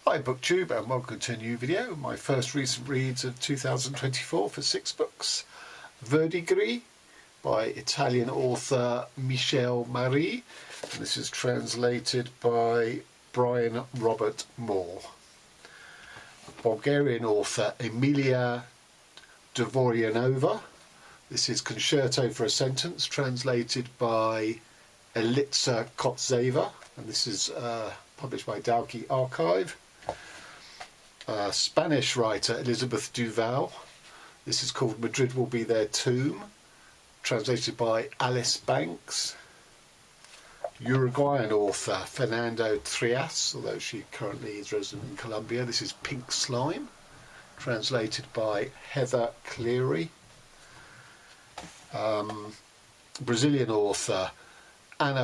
Hi BookTube and welcome to a new video, my first recent reads of 2024 for 6 books. Verdigris by Italian author Michele. This is translated by Brian Robert Moore. Bulgarian author Emiliya Dvoryanova. This is Concerto for a Sentence, translated by Elitsa Kotzeva, and this is published by Dalkey Archive. Spanish writer Elizabeth Duvall. This is called Madrid Will Be Their Tomb, translated by Alice Banks. Uruguayan author Fernanda Trias, although she currently is resident in Colombia. This is Pink Slime, translated by Heather Cleary. Brazilian author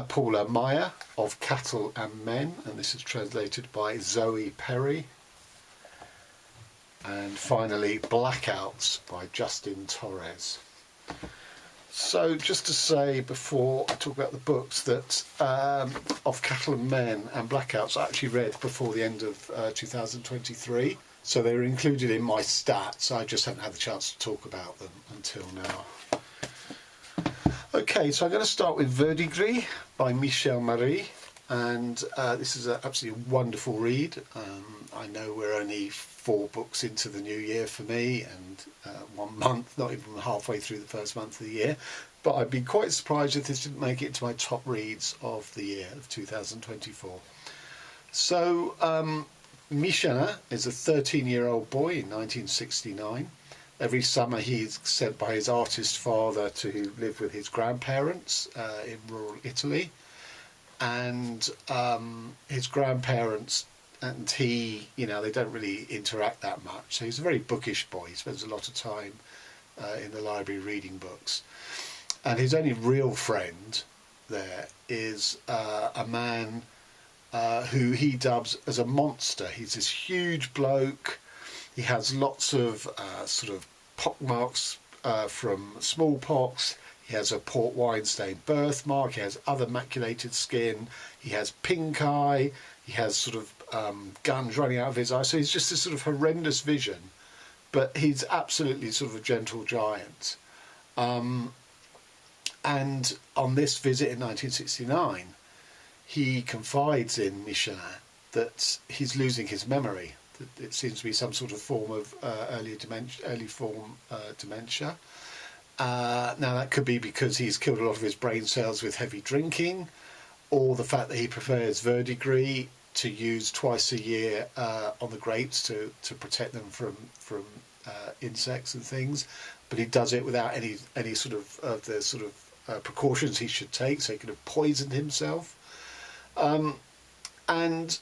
Paula Maia, Of Cattle and Men, and this is translated by Zoe Perry. And finally, Blackouts by Justin Torres. So just to say before I talk about the books that Of Cattle and Men and Blackouts I actually read before the end of 2023. So they were included in my stats. I just haven't had the chance to talk about them until now. Okay, so I'm going to start with Verdigris by Michele, and this is an absolutely wonderful read. I know we're only 4 books into the new year for me, and 1 month, not even halfway through the first month of the year, but I'd be quite surprised if this didn't make it into my top reads of the year of 2024. So Michele is a 13-year-old boy in 1969. Every summer he's sent by his artist father to live with his grandparents in rural Italy, and his grandparents and he, they don't really interact that much. So he's a very bookish boy. He spends a lot of time in the library reading books. And his only real friend there is a man who he dubs as a monster. He's this huge bloke. He has lots of sort of pockmarks from smallpox. He has a port wine stained birthmark. He has other maculated skin. He has pink eye. He has sort of guns running out of his eyes. So he's just this sort of horrendous vision. But he's absolutely sort of a gentle giant. And on this visit in 1969, he confides in Michele that he's losing his memory. It seems to be some sort of form of early dementia. Now that could be because he's killed a lot of his brain cells with heavy drinking, or the fact that he prefers verdigris to use twice a year on the grapes to protect them from insects and things. But he does it without any sort of precautions he should take, so he could have poisoned himself. And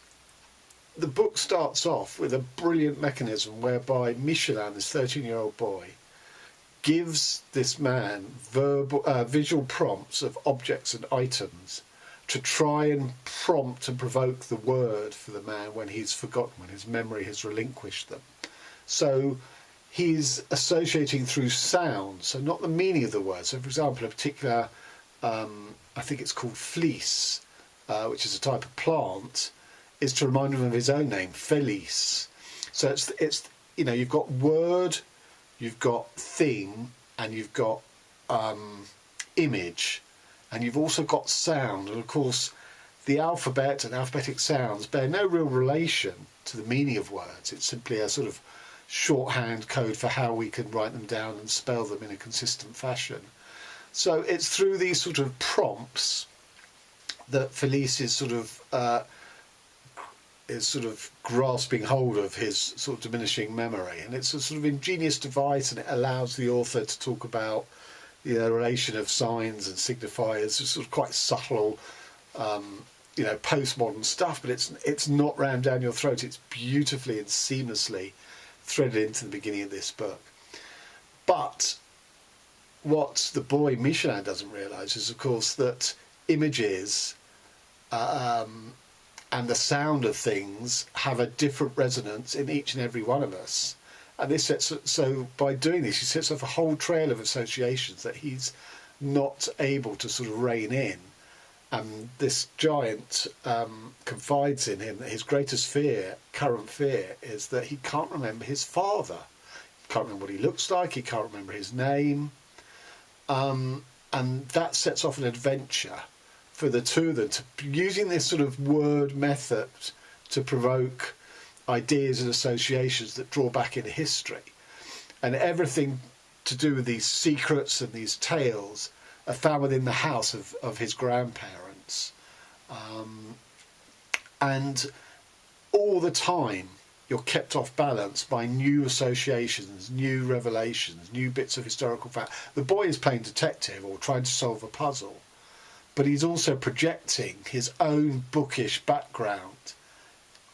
the book starts off with a brilliant mechanism whereby Michele, this 13-year-old boy, gives this man visual prompts of objects and items to try and prompt and provoke the word for the man when he's forgotten, when his memory has relinquished them. So he's associating through sound, so not the meaning of the word. So for example, a particular, I think it's called fleece, which is a type of plant, is to remind him of his own name, Felice. So it's you've got word, you've got thing, and you've got image, and you've also got sound. And of course, the alphabet and alphabetic sounds bear no real relation to the meaning of words. It's simply a sort of shorthand code for how we can write them down and spell them in a consistent fashion. So it's through these sort of prompts that Felice is sort of grasping hold of his sort of diminishing memory, and it's a sort of ingenious device, and it allows the author to talk about the relation of signs and signifiers. It's sort of quite subtle, postmodern stuff, but it's not rammed down your throat. It's beautifully and seamlessly threaded into the beginning of this book. But what the boy Michele doesn't realise is, of course, that images and the sound of things have a different resonance in each and every one of us. And this so by doing this, he sets off a whole trail of associations that he's not able to sort of rein in. And this giant confides in him that his greatest fear, current fear, is that he can't remember his father. He can't remember what he looks like, he can't remember his name. And that sets off an adventure for the two of them, using this sort of word method to provoke ideas and associations that draw back into history. And everything to do with these secrets and these tales are found within the house of his grandparents. And all the time you're kept off balance by new associations, new revelations, new bits of historical fact. The boy is playing detective or trying to solve a puzzle, but he's also projecting his own bookish background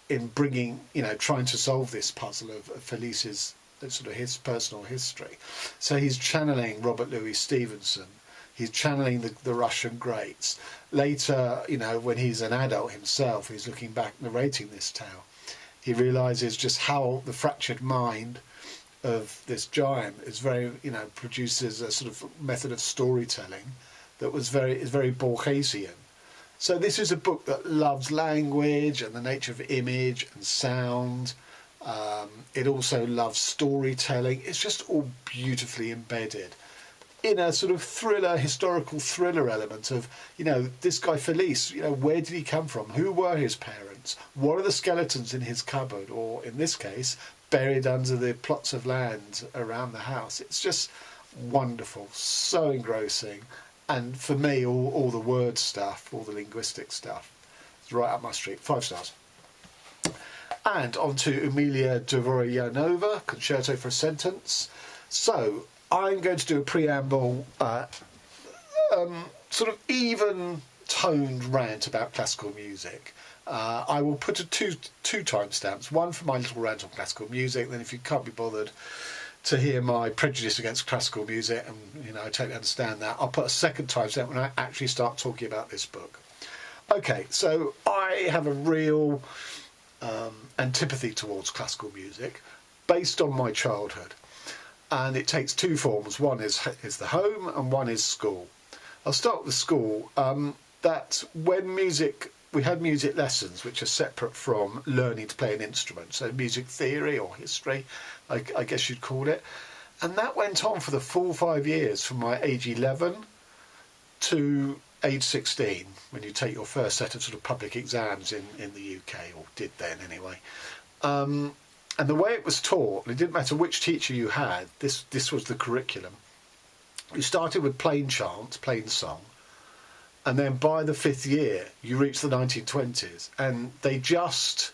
in bringing, trying to solve this puzzle of Felice's sort of his personal history. So he's channeling Robert Louis Stevenson. He's channeling the Russian greats. Later, when he's an adult himself, he's looking back, narrating this tale. He realises just how the fractured mind of this giant is very, produces a sort of method of storytelling that is very Borgesian. So this is a book that loves language and the nature of image and sound. It also loves storytelling. It's just all beautifully embedded in a sort of historical thriller element of, this guy Felice, where did he come from? Who were his parents? What are the skeletons in his cupboard? Or in this case, buried under the plots of land around the house. It's just wonderful, so engrossing. And for me, all the word stuff, all the linguistic stuff, it's right up my street. 5 stars. And on to Emiliya Dvoryanova, Concerto for a Sentence. So I'm going to do a preamble, sort of even-toned rant about classical music. I will put two timestamps, one for my little rant on classical music, then if you can't be bothered to hear my prejudice against classical music, and I totally understand that, I'll put a second timestamp when I actually start talking about this book. Okay, so I have a real antipathy towards classical music based on my childhood, and it takes two forms. One is the home and one is school. I'll start with school. That when we had music lessons which are separate from learning to play an instrument, so music theory or history, I guess you'd call it, and that went on for the full 5 years from my age 11 to age 16, when you take your first set of sort of public exams in the UK, or did then anyway. And the way it was taught, it didn't matter which teacher you had, this was the curriculum. You started with plain chant, plain song, and then by the 5th year you reached the 1920s, and they just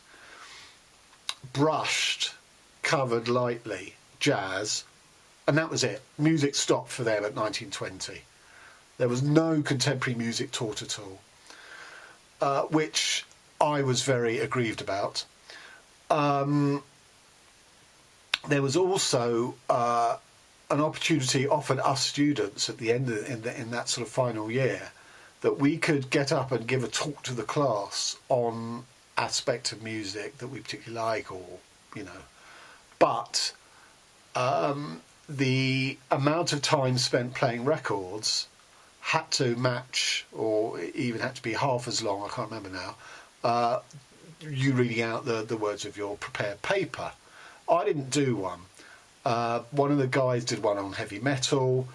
covered lightly jazz, and that was it. Music stopped for them at 1920. There was no contemporary music taught at all, which I was very aggrieved about. There was also an opportunity offered us students at the end in that sort of final year, that we could get up and give a talk to the class on aspect of music that we particularly like, or but the amount of time spent playing records had to match, or even had to be half as long, I can't remember now, you reading out the words of your prepared paper. I didn't do one. One of the guys did one on heavy metal,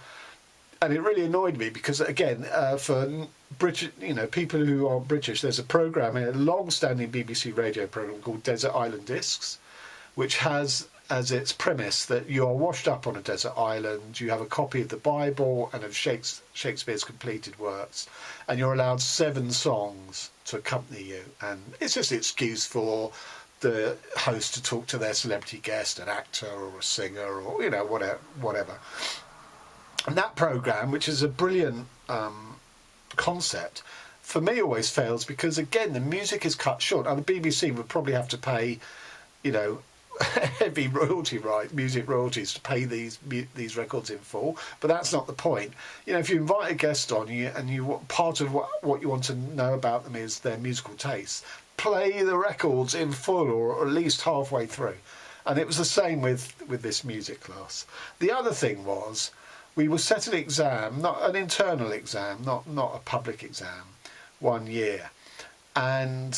and it really annoyed me because, again, for British, people who aren't British, there's a programme, a long-standing BBC radio programme called Desert Island Discs, which has as its premise that you are washed up on a desert island, you have a copy of the Bible and of Shakespeare's completed works, and you're allowed 7 songs to accompany you. And it's just an excuse for the host to talk to their celebrity guest, an actor or a singer, or whatever. And that programme, which is a brilliant concept, for me always fails because, again, the music is cut short. Now, the BBC would probably have to pay, heavy music royalties to pay these records in full, but that's not the point. If you invite a guest on, part of what you want to know about them is their musical tastes, play the records in full, or at least halfway through. And it was the same with this music class. The other thing was, we were set an exam, not an internal exam, not a public exam, 1 year. And,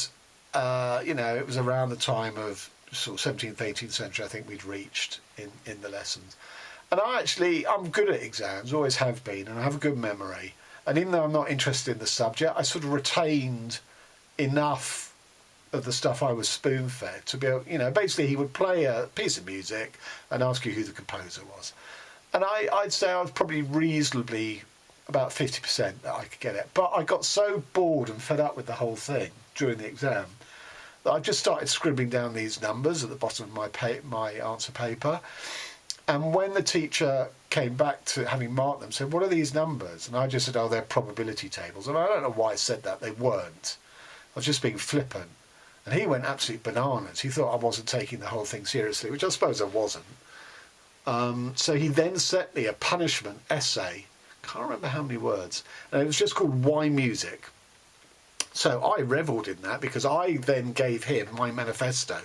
it was around the time of sort of 17th, 18th century, I think we'd reached in the lessons. And I'm good at exams, always have been, and I have a good memory. And even though I'm not interested in the subject, I sort of retained enough of the stuff I was spoon-fed to be able, basically he would play a piece of music and ask you who the composer was. And I'd say I was probably reasonably about 50% that I could get it. But I got so bored and fed up with the whole thing during the exam that I just started scribbling down these numbers at the bottom of my answer paper. And when the teacher came back to having marked them, said, "What are these numbers?" And I just said, "Oh, they're probability tables." And I don't know why I said that. They weren't. I was just being flippant. And he went absolute bananas. He thought I wasn't taking the whole thing seriously, which I suppose I wasn't. So he then set me a punishment essay. Can't remember how many words. And it was just called Why Music. So I revelled in that because I then gave him my manifesto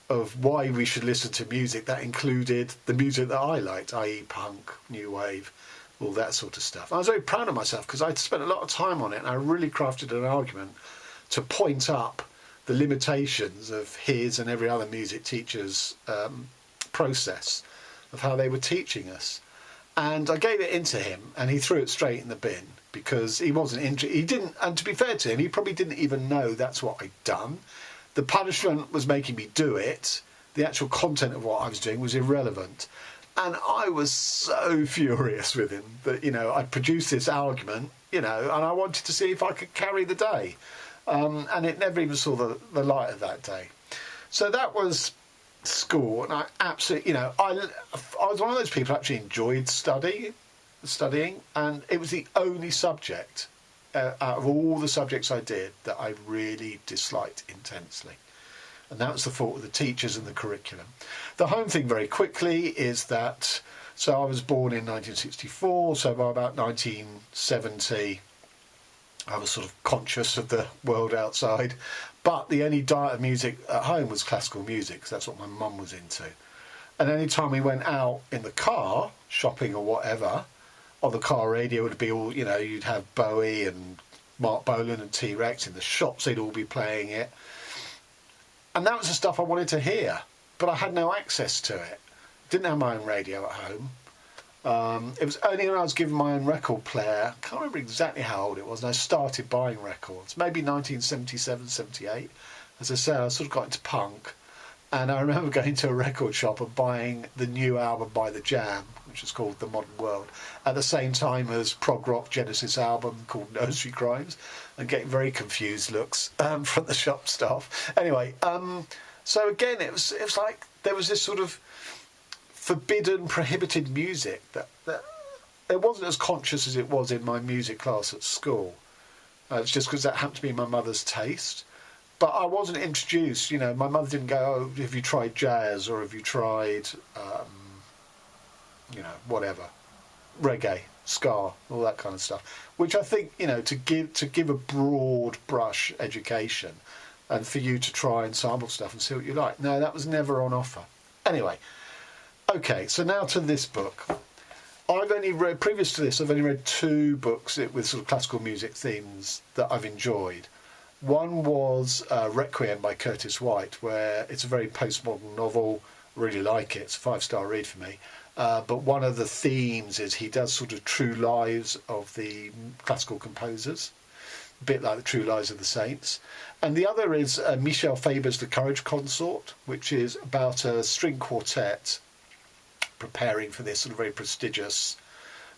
of why we should listen to music that included the music that I liked, i.e. punk, new wave, all that sort of stuff. I was very proud of myself because I'd spent a lot of time on it, and I really crafted an argument to point up the limitations of his and every other music teacher's process of how they were teaching us. And I gave it in to him, and he threw it straight in the bin because he wasn't he didn't, and to be fair to him, he probably didn't even know that's what I'd done. The punishment was making me do it. The actual content of what I was doing was irrelevant. And I was so furious with him that, I'd produced this argument, and I wanted to see if I could carry the day. And it never even saw the light of that day. So that was school. And I absolutely, I was one of those people who actually enjoyed studying. And it was the only subject out of all the subjects I did that I really disliked intensely. And that was the fault of the teachers and the curriculum. The home thing very quickly is that, so I was born in 1964, so by about 1970 I was sort of conscious of the world outside, but the only diet of music at home was classical music, because that's what my mum was into. And any time we went out in the car, shopping or whatever, on the car radio would be all, you'd have Bowie and Mark Bolan and T-Rex. In the shops, they'd all be playing it. And that was the stuff I wanted to hear, but I had no access to it. Didn't have my own radio at home. It was only when I was given my own record player, I can't remember exactly how old it was, and I started buying records, maybe 1977, 78. As I say, I sort of got into punk. And I remember going to a record shop and buying the new album by The Jam, which is called The Modern World, at the same time as prog rock Genesis album called Nursery Crimes, and getting very confused looks from the shop staff. Anyway, so again, it was like there was this sort of forbidden, prohibited music that it wasn't as conscious as it was in my music class at school. It's just because that happened to be my mother's taste. But I wasn't introduced, my mother didn't go, "Oh, have you tried jazz, or have you tried, whatever, reggae, ska, all that kind of stuff." Which I think, to give a broad brush education and for you to try and sample stuff and see what you like. No, that was never on offer. Anyway, okay, so now to this book. Previous to this, I've only read 2 books with sort of classical music themes that I've enjoyed. One was Requiem by Curtis White, where it's a very postmodern novel. Really like it. It's a 5-star read for me. But one of the themes is he does sort of true lives of the classical composers, a bit like the true lives of the saints. And the other is Michele Faber's The Courage Consort, which is about a string quartet preparing for this sort of very prestigious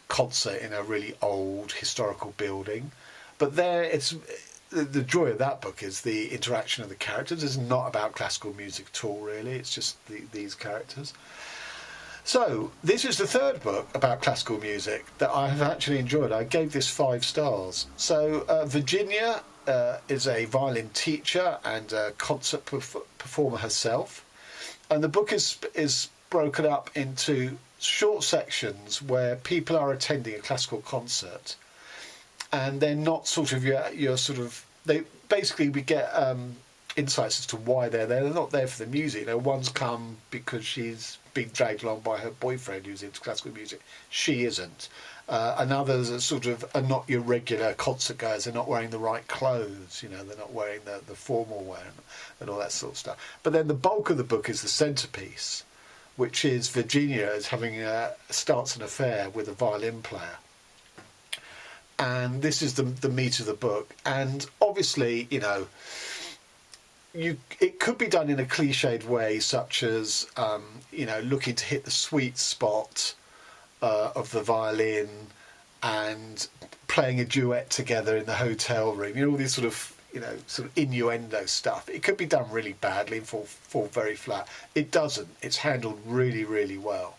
concert in a really old historical building. But the joy of that book is the interaction of the characters. It's not about classical music at all, really. It's just these characters. So this is the 3rd book about classical music that I have actually enjoyed. I gave this 5 stars. So Virginia is a violin teacher and a concert performer herself. And the book is broken up into short sections where people are attending a classical concert. And they're not sort of your sort of, we get insights as to why they're there. They're not there for the music. You know, one's come because she's being dragged along by her boyfriend who's into classical music. She isn't. And others are not your regular concert goers. They're not wearing the right clothes. You know, they're not wearing the formal wear and all that sort of stuff. But then the bulk of the book is the centrepiece, which is Virginia as having starts an affair with a violin player. And this is the meat of the book. And obviously, you know, it could be done in a cliched way, such as, you know, looking to hit the sweet spot of the violin and playing a duet together in the hotel room. You know, all these sort of innuendo stuff. It could be done really badly and fall very flat. It doesn't. It's handled really, really well.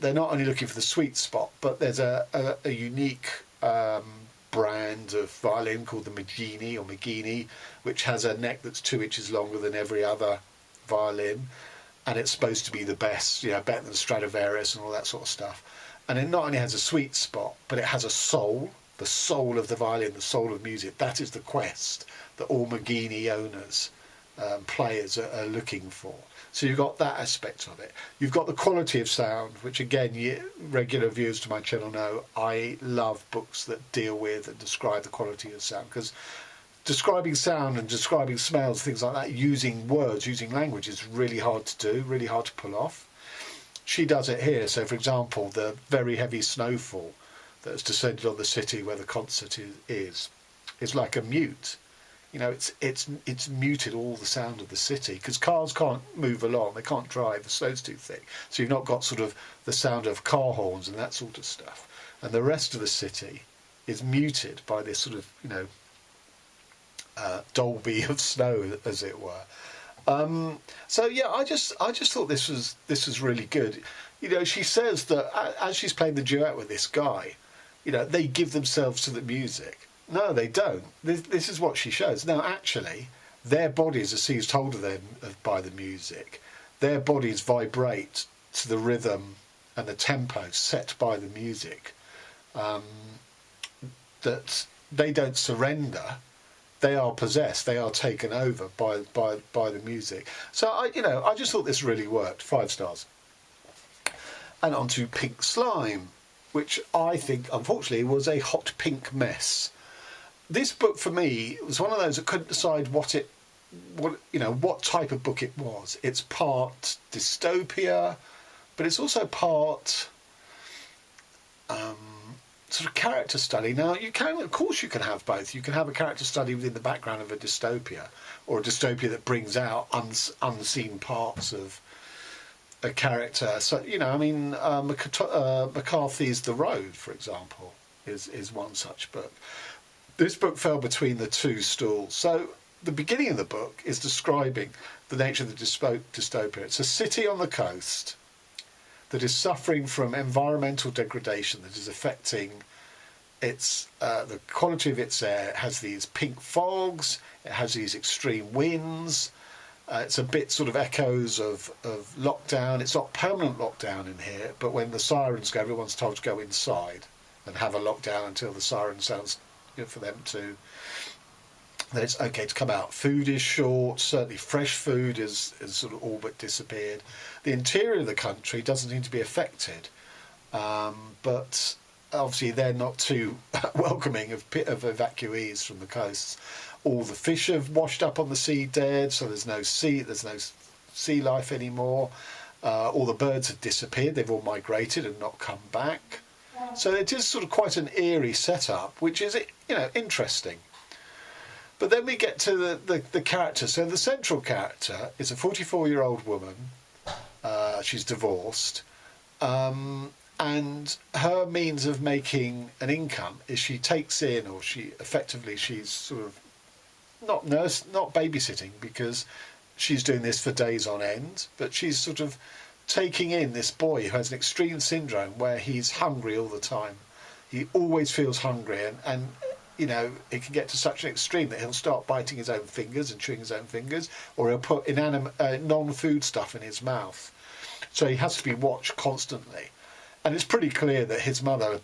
They're not only looking for the sweet spot, but there's a unique brand of violin called the Maggini, which has a neck that's 2 inches longer than every other violin, and it's supposed to be the best, you know, better than Stradivarius and all that sort of stuff. And it not only has a sweet spot, but it has a soul, the soul of the violin, the soul of music. That is the quest that all Maggini owners, players are looking for. So you've got that aspect of it. You've got the quality of sound, which again, regular viewers to my channel know, I love books that deal with and describe the quality of sound, because describing sound and describing smells, things like that, using words, using language is really hard to do, really hard to pull off. She does it here. So, for example, the very heavy snowfall that has descended on the city where the concert is like a mute. You know, it's muted all the sound of the city, because cars can't move along, they can't drive, the snow's too thick. So you've not got sort of the sound of car horns and that sort of stuff. And the rest of the city is muted by this sort of, you know, Dolby of snow, as it were. So yeah, I just thought this was really good. You know, she says that as she's playing the duet with this guy, you know, they give themselves to the music. No, they don't. This is what she shows. Now, actually, their bodies are seized hold of them by the music. Their bodies vibrate to the rhythm and the tempo set by the music. That they don't surrender. They are possessed. They are taken over by the music. So I just thought this really worked. 5 stars. And on to Pink Slime, which I think, unfortunately, was a hot pink mess. This book for me was one of those that couldn't decide what type of book it was. It's part dystopia, but it's also part sort of character study. Now, of course you can have both. You can have a character study within the background of a dystopia, or a dystopia that brings out unseen parts of a character. So, you know, I mean, McCarthy's The Road, for example, is one such book. This book fell between the two stools. So the beginning of the book is describing the nature of the dystopia. It's a city on the coast that is suffering from environmental degradation that is affecting its the quality of its air. It has these pink fogs, it has these extreme winds. It's a bit sort of echoes of lockdown. It's not permanent lockdown in here, but when the sirens go, everyone's told to go inside and have a lockdown until the siren sounds, you know, for them to, that it's okay to come out. Food is short, certainly fresh food is sort of all but disappeared. The interior of the country doesn't seem to be affected, but obviously they're not too welcoming of evacuees from the coasts. All the fish have washed up on the sea dead, so there's no sea life anymore. All the birds have disappeared, they've all migrated and not come back. So it is sort of quite an eerie setup, which is, you know, interesting. But then we get to the character. So the central character is a 44-year-old woman. She's divorced. And her means of making an income is she takes in, or she's sort of not babysitting, because she's doing this for days on end, but she's sort of taking in this boy who has an extreme syndrome where he's hungry all the time. He always feels hungry, and you know, it can get to such an extreme that he'll start biting his own fingers and chewing his own fingers, or he'll put non-food stuff in his mouth. So he has to be watched constantly. And it's pretty clear that his mother,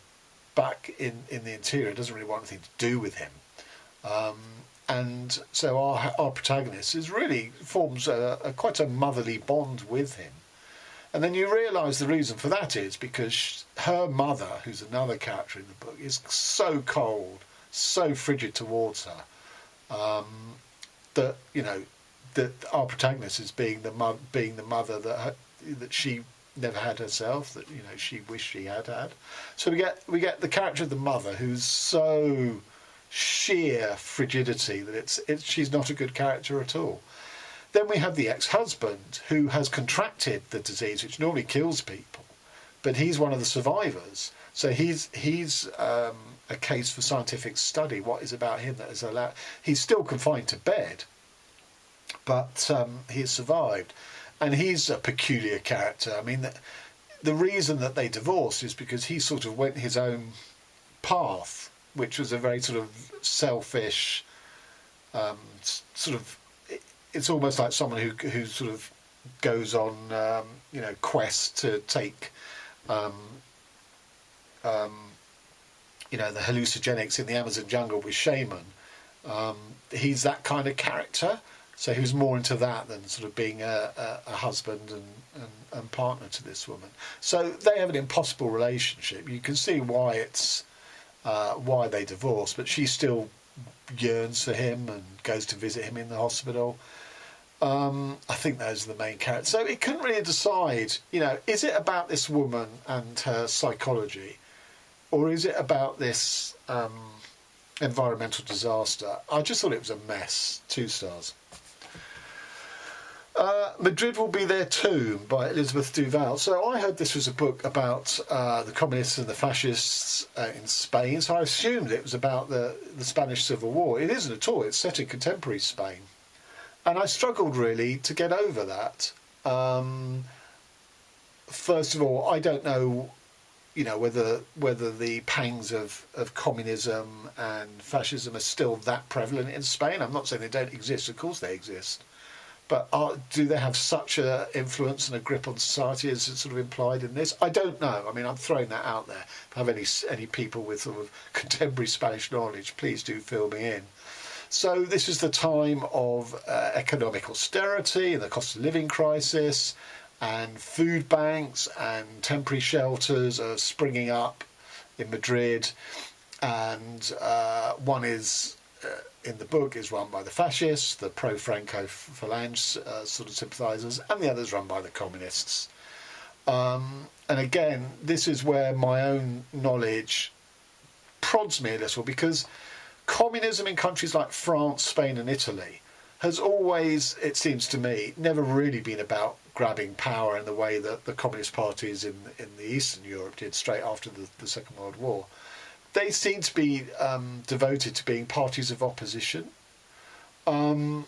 back in the interior, doesn't really want anything to do with him. and so our protagonist forms quite a motherly bond with him. And then you realise the reason for that is because her mother, who's another character in the book, is so cold, so frigid towards her, that that our protagonist is being the mother that she never had herself, that she wished she had had. So we get the character of the mother who's so sheer frigidity that she's not a good character at all. Then we have the ex-husband who has contracted the disease, which normally kills people, but he's one of the survivors. So he's a case for scientific study. What is about him that has allowed? He's still confined to bed, but he has survived, and he's a peculiar character. I mean, the reason that they divorced is because he sort of went his own path, which was a very sort of selfish, sort of. It's almost like someone who sort of goes on, quests to take, the hallucinogenics in the Amazon jungle with shaman. He's that kind of character. So he was more into that than sort of being a husband and partner to this woman. So they have an impossible relationship. You can see why why they divorced, but she still yearns for him and goes to visit him in the hospital. I think those are the main characters. So it couldn't really decide, is it about this woman and her psychology, or is it about this environmental disaster? I just thought it was a mess. 2 stars. Madrid Will Be There Too by Elizabeth Duvall. So I heard this was a book about the communists and the fascists in Spain, so I assumed it was about the Spanish Civil War. It isn't at all. It's set in contemporary Spain. And I struggled really to get over that. First of all, I don't know, whether the pangs of communism and fascism are still that prevalent in Spain. I'm not saying they don't exist. Of course they exist. But do they have such an influence and a grip on society as it's sort of implied in this? I don't know. I mean, I'm throwing that out there. If I have any people with sort of contemporary Spanish knowledge, please do fill me in. So this is the time of economic austerity and the cost of living crisis, and food banks and temporary shelters are springing up in Madrid, and one is in the book is run by the fascists, the pro-Franco Falange sort of sympathisers, and the others run by the communists. And again, this is where my own knowledge prods me a little, because communism in countries like France, Spain and Italy has always, it seems to me, never really been about grabbing power in the way that the communist parties in the Eastern Europe did straight after the Second World War. They seem to be devoted to being parties of opposition. And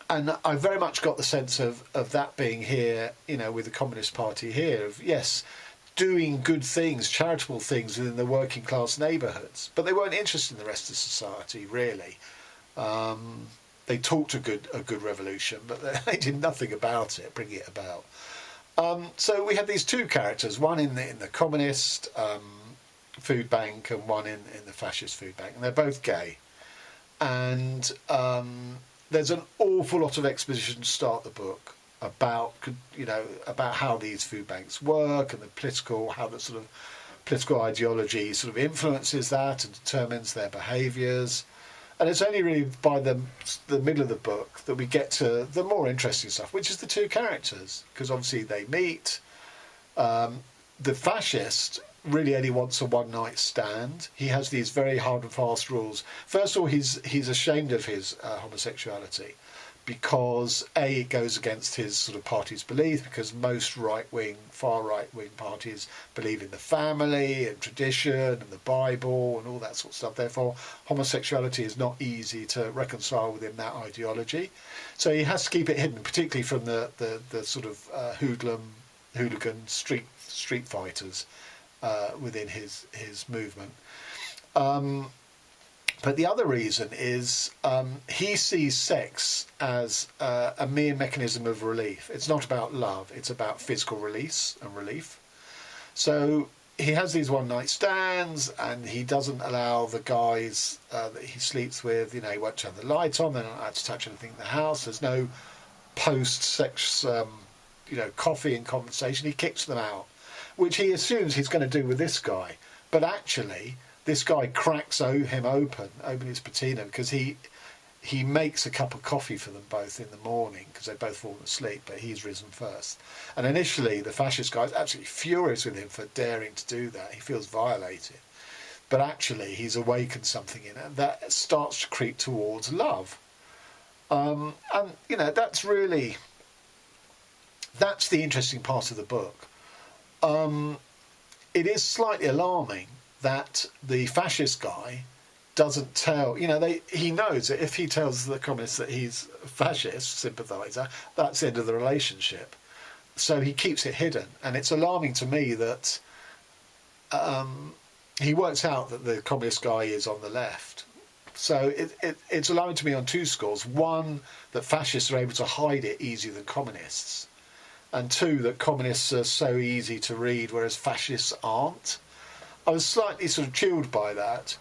I very much got the sense of that being here, with the Communist Party here, of, yes, doing good things, charitable things within the working class neighbourhoods. But they weren't interested in the rest of society, really. They talked a good revolution, but they did nothing about it, bring it about. So we had these 2 characters, one in the communist food bank and one in the fascist food bank, and they're both gay. And there's an awful lot of exposition to start the book about how these food banks work and how the sort of political ideology sort of influences that and determines their behaviours. And it's only really by the middle of the book that we get to the more interesting stuff, which is the 2 characters, because obviously they meet. The fascist really only wants a one-night stand. He has these very hard and fast rules. First of all, he's ashamed of his homosexuality, because it goes against his sort of party's belief, because most far right-wing parties believe in the family and tradition and the Bible and all that sort of stuff. Therefore, homosexuality is not easy to reconcile within that ideology. So he has to keep it hidden, particularly from the sort of hooligan street fighters within his movement. But the other reason is he sees sex as a mere mechanism of relief. It's not about love, it's about physical release and relief. So he has these one-night stands, and he doesn't allow the guys that he sleeps with, he won't turn the light on, they're not allowed to touch anything in the house, there's no post-sex, coffee and conversation. He kicks them out, which he assumes he's going to do with this guy. But actually, this guy cracks him open his patina, because he makes a cup of coffee for them both in the morning, because they've both fallen asleep, but he's risen first. And initially, the fascist guy is absolutely furious with him for daring to do that. He feels violated. But actually, he's awakened something in it that starts to creep towards love. And, that's the interesting part of the book. It is slightly alarming that the fascist guy doesn't tell, he knows that if he tells the communists that he's a fascist sympathiser, that's the end of the relationship. So he keeps it hidden. And it's alarming to me that he works out that the communist guy is on the left. So it's alarming to me on two scores. One, that fascists are able to hide it easier than communists. And two, that communists are so easy to read, whereas fascists aren't. I was slightly sort of chilled by that.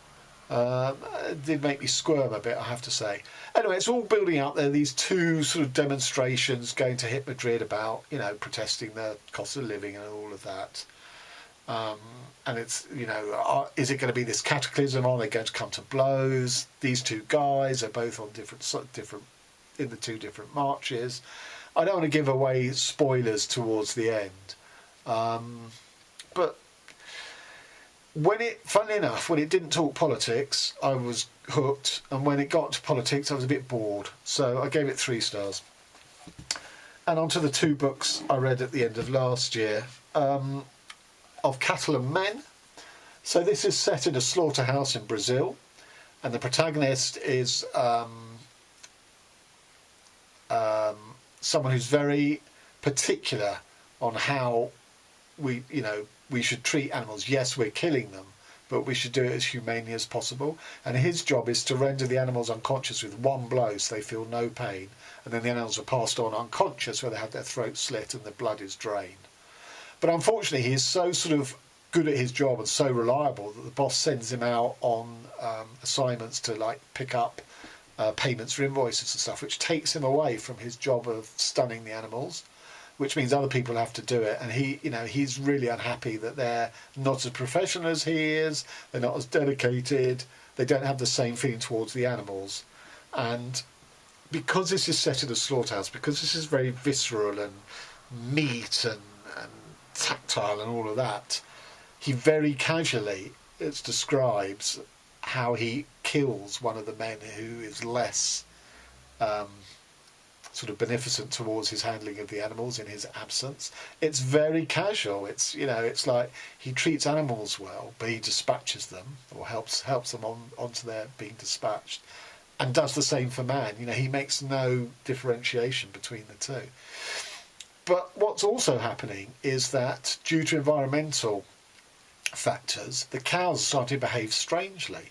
It did make me squirm a bit, I have to say. Anyway, it's all building up there, these two sort of demonstrations going to hit Madrid about, protesting the cost of living and all of that. And it's, is it going to be this cataclysm? Are they going to come to blows? These two guys are both on different in the two different marches. I don't want to give away spoilers towards the end. But funnily enough, when it didn't talk politics, I was hooked. And when it got to politics, I was a bit bored. So I gave it 3 stars. And on to the 2 books I read at the end of last year. Of Cattle and Men. So this is set in a slaughterhouse in Brazil, and the protagonist is someone who's very particular on how we should treat animals. Yes, we're killing them, but we should do it as humanely as possible. And his job is to render the animals unconscious with one blow so they feel no pain, and then the animals are passed on unconscious where they have their throats slit and the blood is drained. But unfortunately, he is so sort of good at his job and so reliable that the boss sends him out on assignments to pick up payments for invoices and stuff, which takes him away from his job of stunning the animals, which means other people have to do it. And he's really unhappy that they're not as professional as he is. They're not as dedicated. They don't have the same feeling towards the animals. And because this is set in a slaughterhouse, because this is very visceral and meat and tactile and all of that, he very casually describes how he kills one of the men who is less sort of beneficent towards his handling of the animals in his absence. It's very casual. It's it's like he treats animals well, but he dispatches them or helps them onto their being dispatched, and does the same for man. He makes no differentiation between the two. But what's also happening is that due to environmental factors, the cows are starting to behave strangely.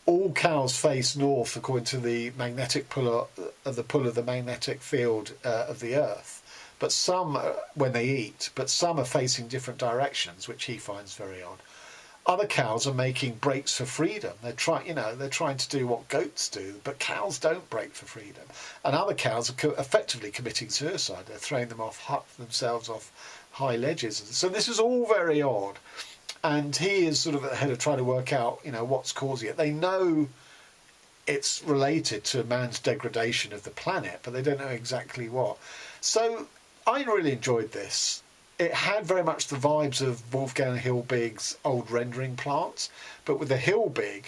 All cows face north according to the magnetic pull of the magnetic field of the Earth. But some, when they eat, but some are facing different directions, which he finds very odd. Other cows are making breaks for freedom. They're trying to do what goats do, but cows don't break for freedom. And other cows are effectively committing suicide. They're throwing themselves off high ledges. So this is all very odd. And he is sort of ahead of trying to work out, what's causing it. They know it's related to man's degradation of the planet, but they don't know exactly what. So I really enjoyed this. It had very much the vibes of Wolfgang Hilbig's old rendering plants, but with the Hilbig,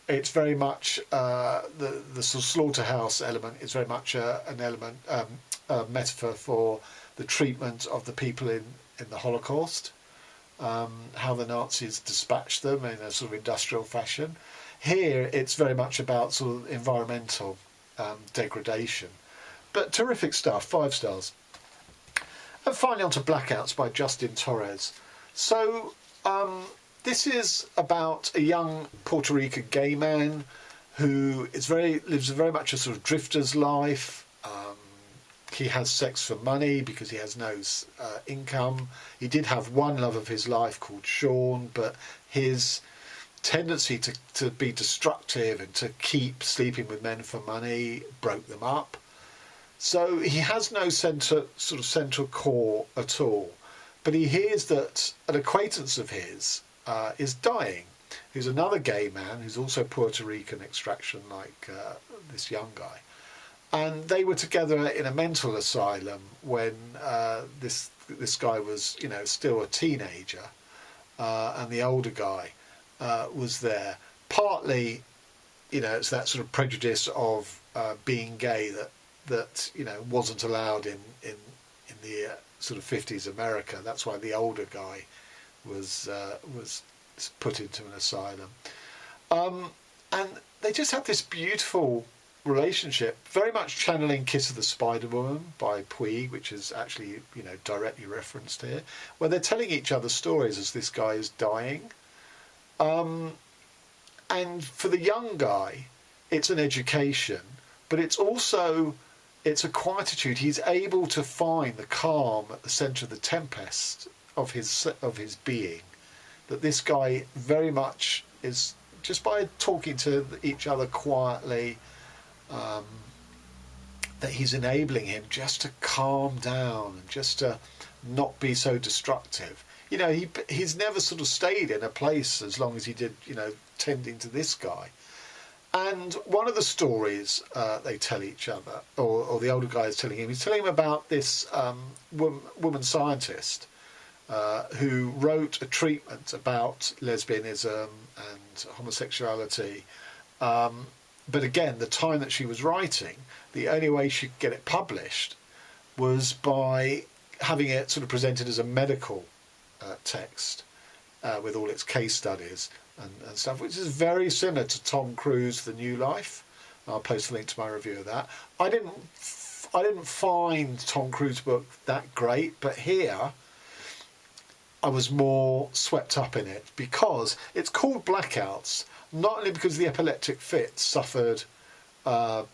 it's very much the sort of slaughterhouse element is very much an element, a metaphor for the treatment of the people in the Holocaust, how the Nazis dispatched them in a sort of industrial fashion. Here, it's very much about sort of environmental degradation. But terrific stuff, 5 stars. And finally on to Blackouts by Justin Torres. So this is about a young Puerto Rican gay man who lives very much a sort of drifter's life, he has sex for money because he has no income. He did have one love of his life called Sean, but his tendency to be destructive and to keep sleeping with men for money broke them up. So he has no central core at all. But he hears that an acquaintance of his is dying, who's another gay man who's also Puerto Rican extraction like this young guy. And they were together in a mental asylum when this guy was, still a teenager, and the older guy was there. Partly, it's that sort of prejudice of being gay that wasn't allowed in the sort of 50s America. That's why the older guy was put into an asylum, and they just have this beautiful relationship, very much channeling Kiss of the Spider Woman by Puig, which is actually directly referenced here, where they're telling each other stories as this guy is dying. And for the young guy, it's an education, but it's a quietude. He's able to find the calm at the centre of the tempest of his being. That this guy very much is, just by talking to each other quietly, that he's enabling him just to calm down and just to not be so destructive. He's never sort of stayed in a place as long as he did, tending to this guy. And one of the stories they tell each other, or the older guy is telling him, he's telling him about this woman scientist who wrote a treatment about lesbianism and homosexuality. But again, the time that she was writing, the only way she could get it published was by having it sort of presented as a medical text with all its case studies and stuff, which is very similar to Tom Cruise, The New Life. I'll post a link to my review of that. I didn't find Tom Cruise's book that great, but here I was more swept up in it because it's called Blackouts, not only because the epileptic fits suffered by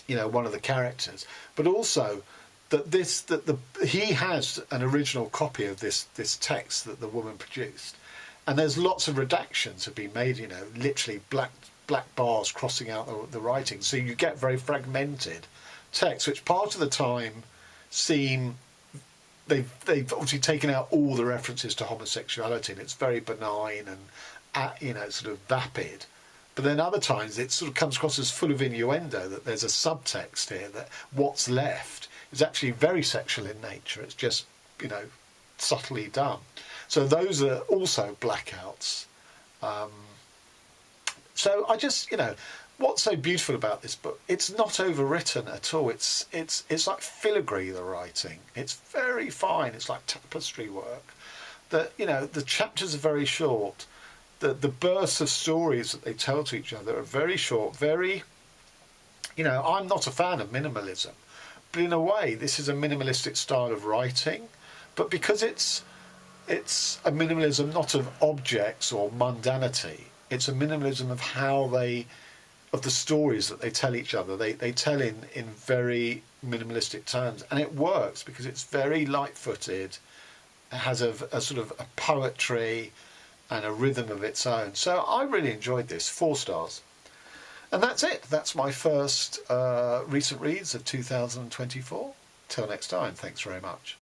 one of the characters, but also that he has an original copy of this text that the woman produced, and there's lots of redactions have been made, literally black bars crossing out the writing, so you get very fragmented text, which part of the time seem they've obviously taken out all the references to homosexuality, and it's very benign and sort of vapid. But then other times it sort of comes across as full of innuendo, that there's a subtext here, that what's left is actually very sexual in nature. It's just, subtly done. So those are also blackouts. So I just, what's so beautiful about this book, it's not overwritten at all. It's like filigree, the writing. It's very fine. It's like tapestry work. The chapters are very short. The bursts of stories that they tell to each other are very short, very, I'm not a fan of minimalism, but in a way this is a minimalistic style of writing, but because it's a minimalism not of objects or mundanity, it's a minimalism of of the stories that they tell each other. They tell in very minimalistic terms, and it works because it's very light-footed. It has a sort of a poetry and a rhythm of its own. So I really enjoyed this, 4 stars. And that's it. That's my first recent reads of 2024. Till next time, thanks very much.